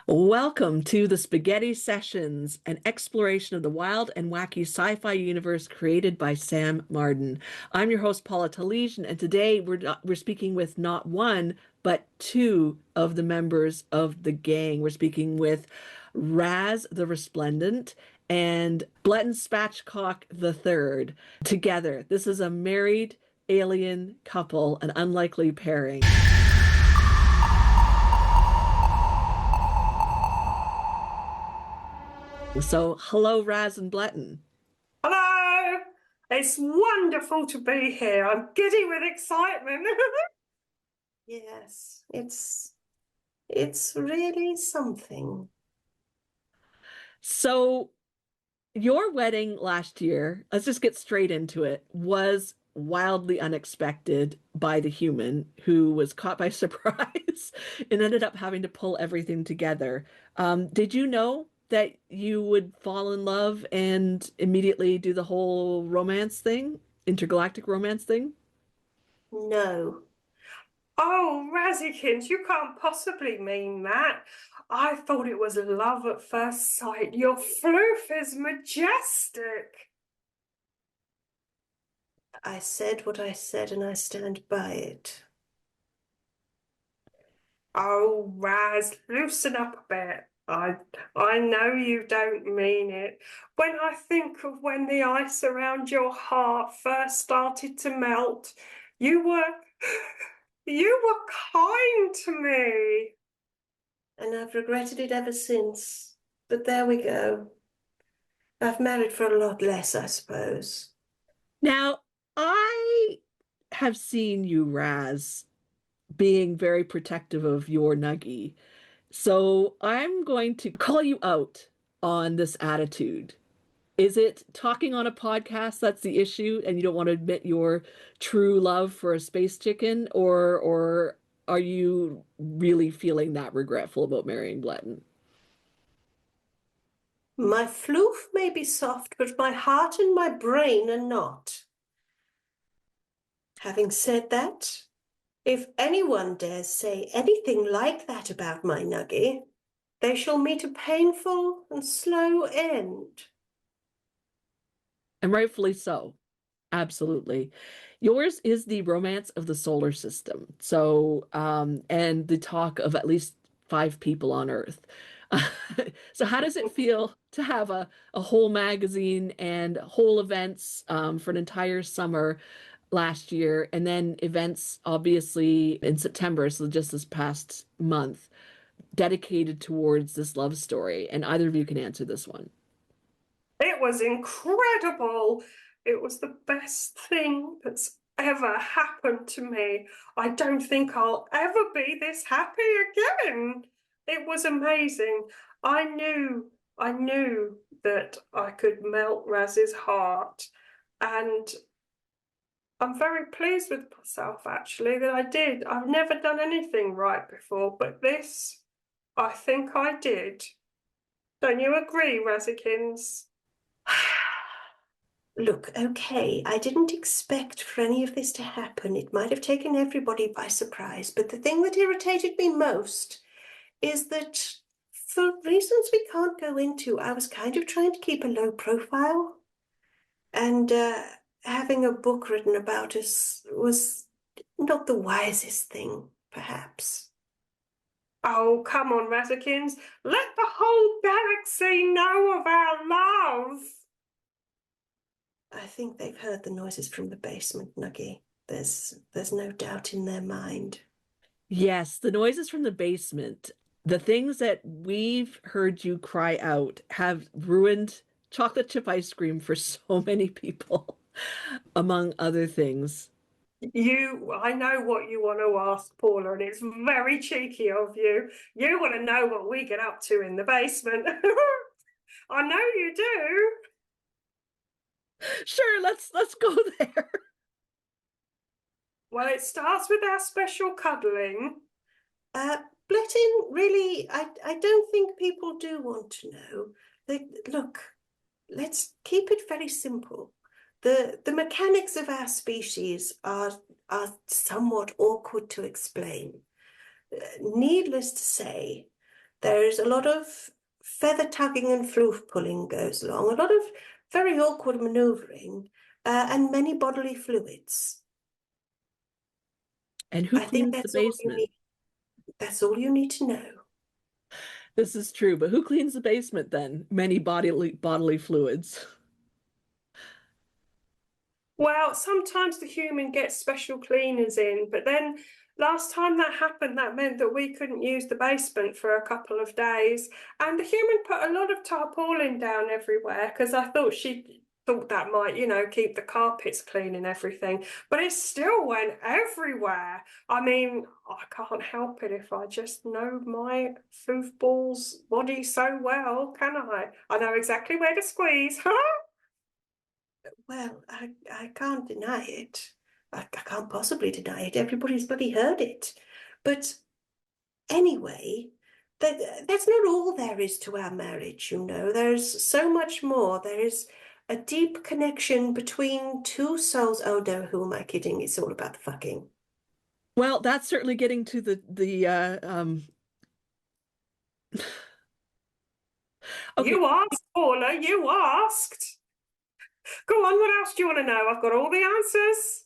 Welcome to the Spaghetti Sessions, an exploration of the wild and wacky sci-fi universe created by Sam Marden. I'm your host, Paula Talij, and today we're speaking with not one, but two of the members of the gang. We're speaking with Raz the Resplendent and Blettin Spatchcock the Third. Together, this is a married alien couple, an unlikely pairing. So, hello, Raz and Blettin. Hello! It's wonderful to be here. I'm giddy with excitement. Yes, it's really something. So, your wedding last year, let's just get straight into it, was wildly unexpected by the human who was caught by surprise and ended up having to pull everything together. Did you know that you would fall in love and immediately do the whole romance thing, intergalactic romance thing? No. Oh, Razzykins, you can't possibly mean that. I thought it was love at first sight. Your floof is majestic. I said what I said and I stand by it. Oh, Raz, loosen up a bit. I know you don't mean it. When I think of when the ice around your heart first started to melt, you were you were kind to me. And I've regretted it ever since. But there we go. I've married for a lot less, I suppose. Now, I have seen you, Raz, being very protective of your nuggie. So I'm going to call you out on this attitude. Is it talking on a podcast that's the issue and you don't want to admit your true love for a space chicken, or are you really feeling that regretful about marrying Bletton? My floof may be soft, but my heart and my brain are not. Having said that, if anyone dares say anything like that about my nugget, they shall meet a painful and slow end. And rightfully so. Absolutely. Yours is the romance of the solar system. So, and the talk of at least five people on Earth. So, how does it feel to have a whole magazine and whole events for an entire summer last year, and then events obviously in September, so just this past month, dedicated towards this love story? And either of you can answer this one. It was incredible. It was the best thing that's ever happened to me. I don't think I'll ever be this happy again. It was amazing. I knew that I could melt Raz's heart, and I'm very pleased with myself actually that I did. I've never done anything right before, but this, I think I did. Don't you agree, Razzykins? Look, okay, I didn't expect for any of this to happen. It might have taken everybody by surprise, but the thing that irritated me most is that for reasons we can't go into, I was kind of trying to keep a low profile, and having a book written about us was not the wisest thing, perhaps. Oh, come on, Razzykins. Let the whole galaxy know of our love. I think they've heard the noises from the basement, Nuggy. There's no doubt in their mind. Yes, the noises from the basement, the things that we've heard you cry out have ruined chocolate chip ice cream for so many people, among other things. I know what you want to ask, Paula, and it's very cheeky of you. You want to know what we get up to in the basement. I know you do. Sure, let's go there. Well, it starts with our special cuddling. Blettin, really, I don't think people do want to know. Look, let's keep it very simple. The mechanics of our species are somewhat awkward to explain. Needless to say, There's a lot of feather tugging and floof pulling goes along, a lot of very awkward maneuvering, and many bodily fluids. And who I think cleans the that's all you basement? need. That's all you need to know. This is true, but who cleans the basement then? Many bodily fluids. Well, sometimes the human gets special cleaners in, but then last time that happened, that meant that we couldn't use the basement for a couple of days. And the human put a lot of tarpaulin down everywhere because I thought she thought that might, keep the carpets clean and everything. But it still went everywhere. I mean, I can't help it if I just know my foofball's body so well, can I? I know exactly where to squeeze. Well, I can't deny it. I can't possibly deny it. Everybody's bloody heard it. But anyway, that's not all there is to our marriage, you know. There's so much more. There is a deep connection between two souls. Oh no, who am I kidding? It's all about the fucking. Well, that's certainly getting to okay. You asked, Paula, you asked. Go on, what else do you want to know? I've got all the answers.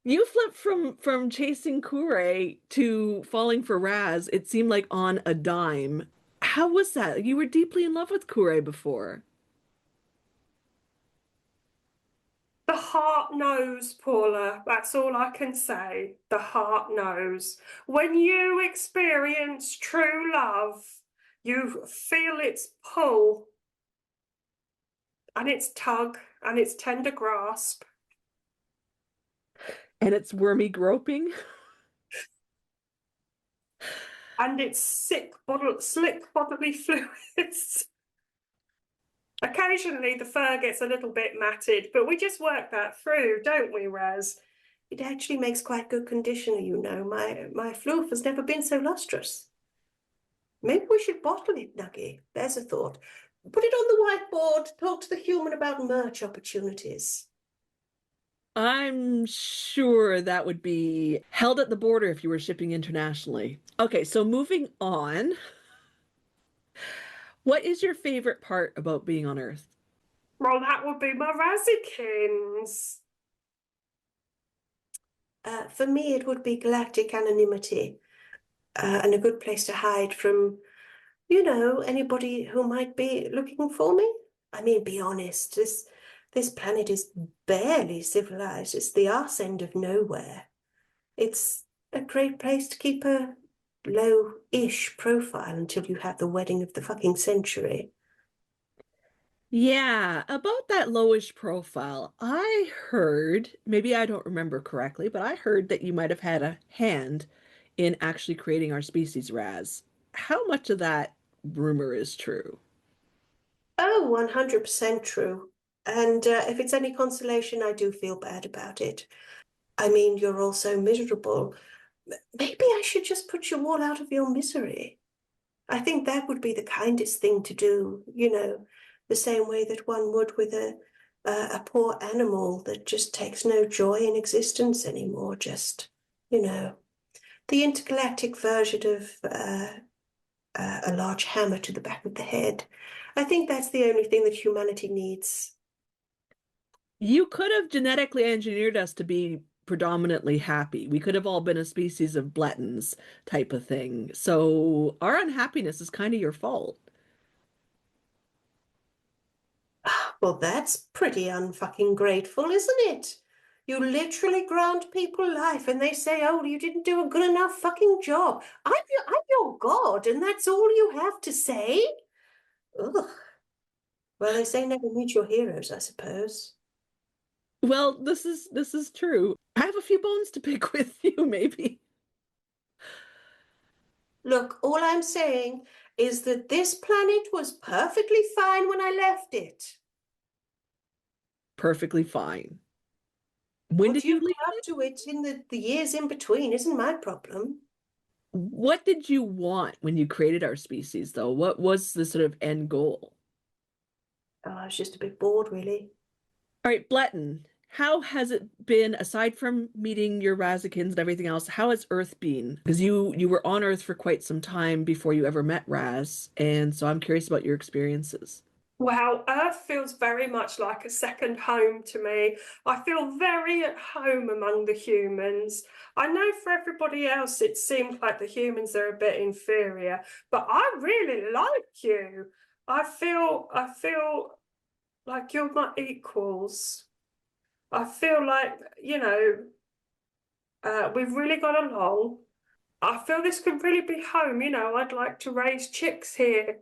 You flipped from chasing Kure to falling for Raz. It seemed like on a dime. How was that? You were deeply in love with Kure before. The heart knows, Paula. That's all I can say. The heart knows. When you experience true love, you feel its pull and its tug and its tender grasp. And it's wormy groping. And its slick bodily fluids. Occasionally the fur gets a little bit matted, but we just work that through, don't we, Raz? It actually makes quite good conditioner, you know. My floof has never been so lustrous. Maybe we should bottle it, Nuggy. There's a thought. Put it on the whiteboard. Talk to the human about merch opportunities. I'm sure that would be held at the border if you were shipping internationally. Okay, so moving on. What is your favorite part about being on Earth? Well, that would be my Razzikins. For me, it would be galactic anonymity, and a good place to hide from, you know, anybody who might be looking for me. I mean, be honest, this planet is barely civilized. It's the arse end of nowhere. It's a great place to keep a low-ish profile until you have the wedding of the fucking century. Yeah, about that lowish profile. I heard, maybe I don't remember correctly, but I heard that you might have had a hand in actually creating our species, Raz. How much of that rumor is true? Oh, 100% true. And if it's any consolation, I do feel bad about it. I mean, you're all so miserable. Maybe I should just put you all out of your misery. I think that would be the kindest thing to do, you know, the same way that one would with a poor animal that just takes no joy in existence anymore. Just, you know, the intergalactic version of a large hammer to the back of the head. I think that's the only thing that humanity needs. You could have genetically engineered us to be predominantly happy. We could have all been a species of Blettins type of thing. So our unhappiness is kind of your fault. Well, that's pretty unfucking grateful, isn't it? You literally grant people life and they say, oh, you didn't do a good enough fucking job. I'm your God, and that's all you have to say? Ugh. Well, they say never meet your heroes, I suppose. Well, this is true. I have a few bones to pick with you, maybe. Look, all I'm saying is that this planet was perfectly fine when I left it. Perfectly fine. When What did you you've leave done it? to it in the years in between isn't my problem. What did you want when you created our species, though? What was the sort of end goal? Oh, I was just a bit bored, really. All right, Blettin, How has it been, aside from meeting your Razikins and everything else, how has Earth been? Because you were on Earth for quite some time before you ever met Raz, and so I'm curious about your experiences. Wow, Earth feels very much like a second home to me. I feel very at home among the humans. I know for everybody else it seems like the humans are a bit inferior, but I really like you. I feel like you're my equals. I feel like, we've really got along. I feel this could really be home. I'd like to raise chicks here.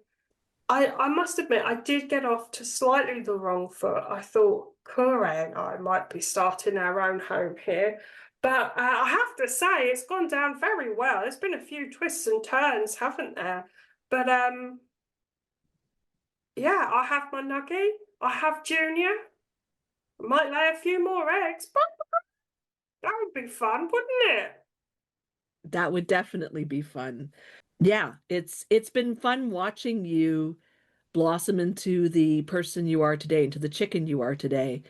I must admit, I did get off to slightly the wrong foot. I thought Kure and I might be starting our own home here. But I have to say, it's gone down very well. There's been a few twists and turns, haven't there? But yeah, I have my Nuggy. I have Junior. I might lay a few more eggs, but that would be fun, wouldn't it? That would definitely be fun. Yeah, it's been fun watching you blossom into the person you are today, into the chicken you are today,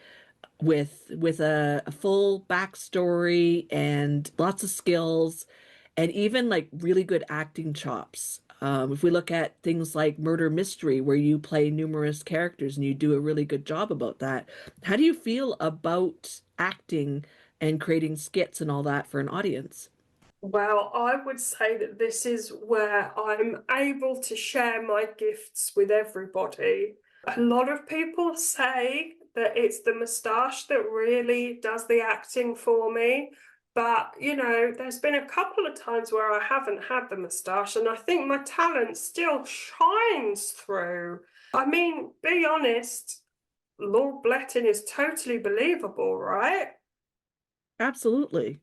with a full backstory and lots of skills and even like really good acting chops. If we look at things like Murder Mystery, where you play numerous characters and you do a really good job about that, how do you feel about acting and creating skits and all that for an audience? Well, I would say that this is where I'm able to share my gifts with everybody. A lot of people say that it's the moustache that really does the acting for me. But, there's been a couple of times where I haven't had the moustache, and I think my talent still shines through. I mean, be honest, Lord Blettin is totally believable, right? Absolutely.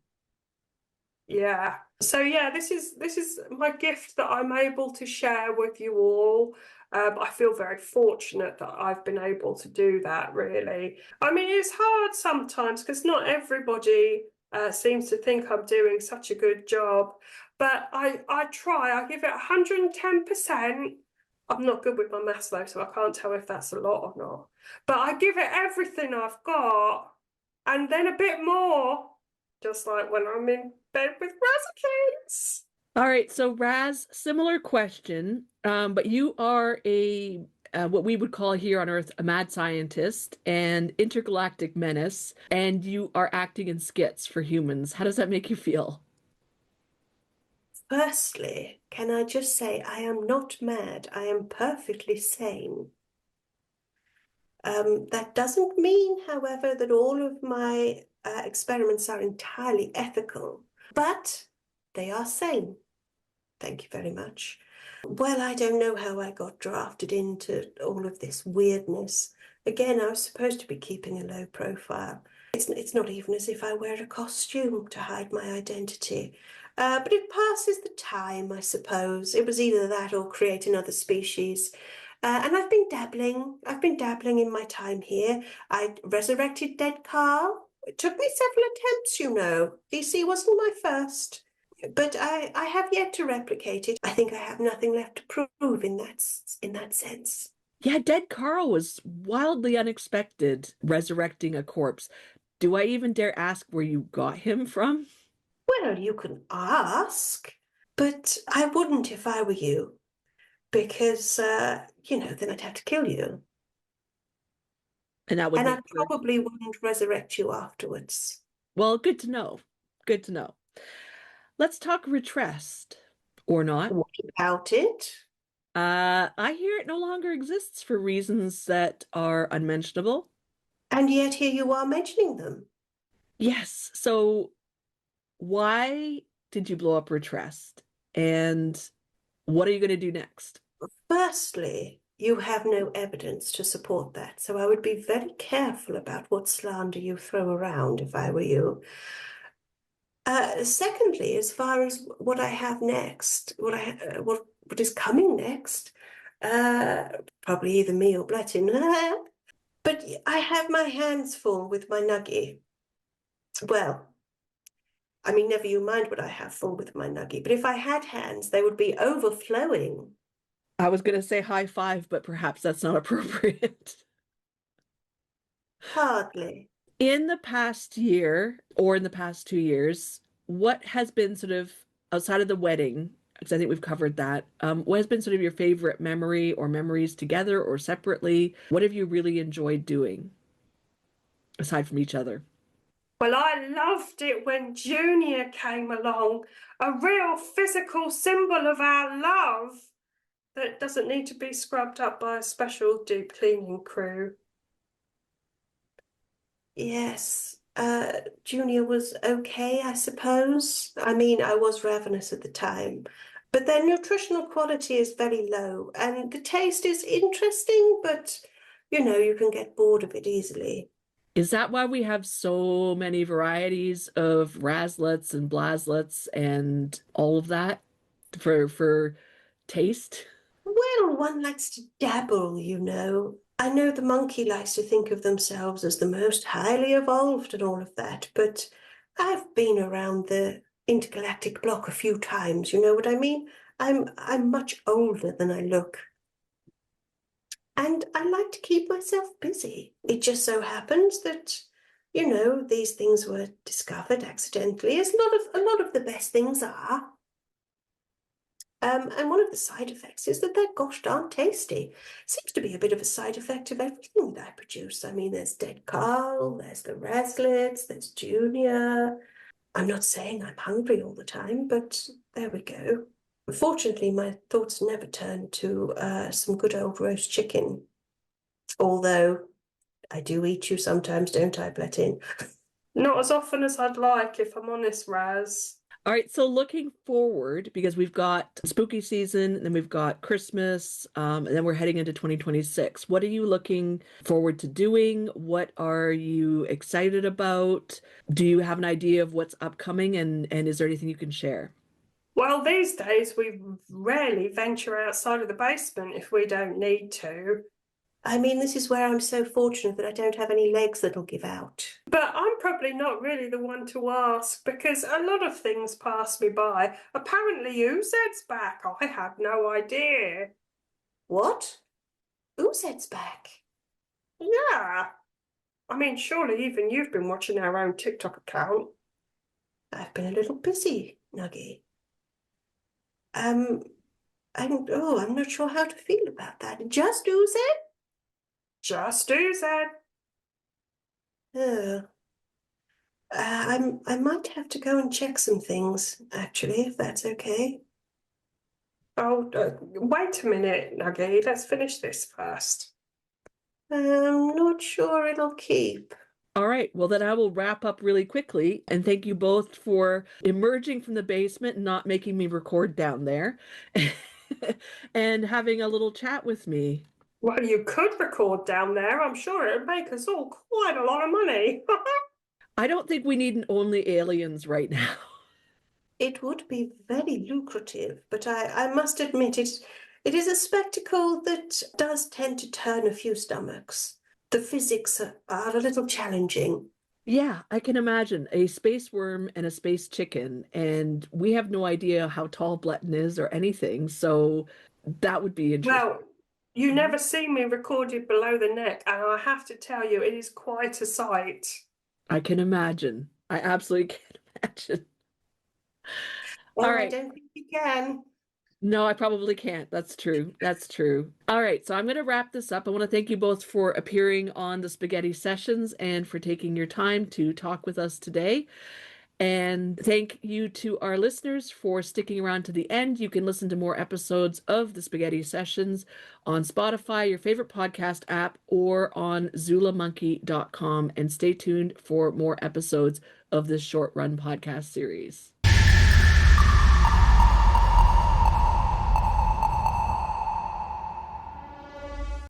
Yeah. So yeah, this is my gift that I'm able to share with you all. I feel very fortunate that I've been able to do that, really. I mean, it's hard sometimes because not everybody seems to think I'm doing such a good job, but I try. I give it 110%. I'm not good with my maths though, so I can't tell if that's a lot or not. But I give it everything I've got, and then a bit more, just like when I'm in bed with Razakins. All right, so Raz, similar question, but you are a what we would call here on Earth a mad scientist and intergalactic menace, and you are acting in skits for humans. How does that make you feel? Firstly, can I just say I am not mad. I am perfectly sane. That doesn't mean, however, that all of my experiments are entirely ethical, but they are sane. Thank you very much. Well, I don't know how I got drafted into all of this weirdness. Again, I was supposed to be keeping a low profile. It's not even as if I wear a costume to hide my identity. But it passes the time, I suppose. It was either that or create another species. And I've been dabbling. I've been dabbling in my time here. I resurrected dead Carl. It took me several attempts, you know. DC wasn't my first. But I have yet to replicate it. I think I have nothing left to prove in that sense. Yeah, Dead Carl was wildly unexpected, resurrecting a corpse. Do I even dare ask where you got him from? Well, you can ask, but I wouldn't if I were you, because then I'd have to kill you. And that would And make I for, probably wouldn't resurrect you afterwards. well, good to know. Good to know. Let's talk retressed or not. What about it? I hear it no longer exists for reasons that are unmentionable. And yet here you are mentioning them. Yes. So why did you blow up Retressed? And what are you going to do next? Firstly, you have no evidence to support that, so I would be very careful about what slander you throw around if I were you. Secondly, as far as what I have next, what is coming next, uh, probably either me or Blettin. But I have my hands full with my nuggy. Well, I mean, never you mind what I have full with my nuggy. But if I had hands, they would be overflowing. I was going to say high five, but perhaps that's not appropriate. Hardly. In the past year or in the past 2 years, what has been sort of outside of the wedding? Because I think we've covered that. What has been sort of your favorite memory or memories together or separately? What have you really enjoyed doing aside from each other? Well, I loved it when Junior came along, a real physical symbol of our love that doesn't need to be scrubbed up by a special deep cleaning crew. Yes, Junior was okay, I suppose. I mean, I was ravenous at the time, but their nutritional quality is very low, and the taste is interesting, but you can get bored of it easily. Is that why we have so many varieties of raslets and blaslets and all of that for taste? Well, one likes to dabble. I know the monkey likes to think of themselves as the most highly evolved and all of that, but I've been around the intergalactic block a few times, you know what I mean? I'm much older than I look. And I like to keep myself busy. It just so happens that, these things were discovered accidentally, as a lot of the best things are. And one of the side effects is that they're gosh darn tasty. Seems to be a bit of a side effect of everything that I produce. I mean, there's Dead Carl, there's the Raslets, there's Junior. I'm not saying I'm hungry all the time, but there we go. Fortunately, my thoughts never turn to some good old roast chicken. Although I do eat you sometimes, don't I, Blettin? Not as often as I'd like, if I'm honest, Raz. All right, so looking forward, because we've got spooky season, and then we've got Christmas, and then we're heading into 2026. What are you looking forward to doing? What are you excited about? Do you have an idea of what's upcoming, and is there anything you can share? Well, these days we rarely venture outside of the basement if we don't need to. I mean, this is where I'm so fortunate that I don't have any legs that'll give out. But I'm probably not really the one to ask because a lot of things pass me by. Apparently, UZ's back. I had no idea. What? Uzed's back. Yeah. I mean, surely even you've been watching our own TikTok account. I've been a little busy, Nuggy. Um, I'm not sure how to feel about that. Just Uzed? Just UZ. Oh, I might have to go and check some things, actually, if that's okay. Oh, wait a minute, Nuggy. Let's finish this first. I'm not sure it'll keep. All right, well, then I will wrap up really quickly and thank you both for emerging from the basement and not making me record down there and having a little chat with me. Well, you could record down there. I'm sure it'd make us all quite a lot of money. I don't think we need an only aliens right now. It would be very lucrative, but I must admit it is a spectacle that does tend to turn a few stomachs. The physics are a little challenging. Yeah, I can imagine a space worm and a space chicken, and we have no idea how tall Blettin is or anything, so that would be interesting. Well, you never see me recorded below the neck, and I have to tell you, it is quite a sight. I can imagine. I absolutely can imagine. Well, All I right. don't think you can. No, I probably can't. That's true. That's true. All right, so I'm going to wrap this up. I want to thank you both for appearing on the Spaghetti Sessions and for taking your time to talk with us today. And thank you to our listeners for sticking around to the end. You can listen to more episodes of the Spaghetti Sessions on Spotify, your favorite podcast app, or on ZoolaMonkey.com. And stay tuned for more episodes of this short run podcast series.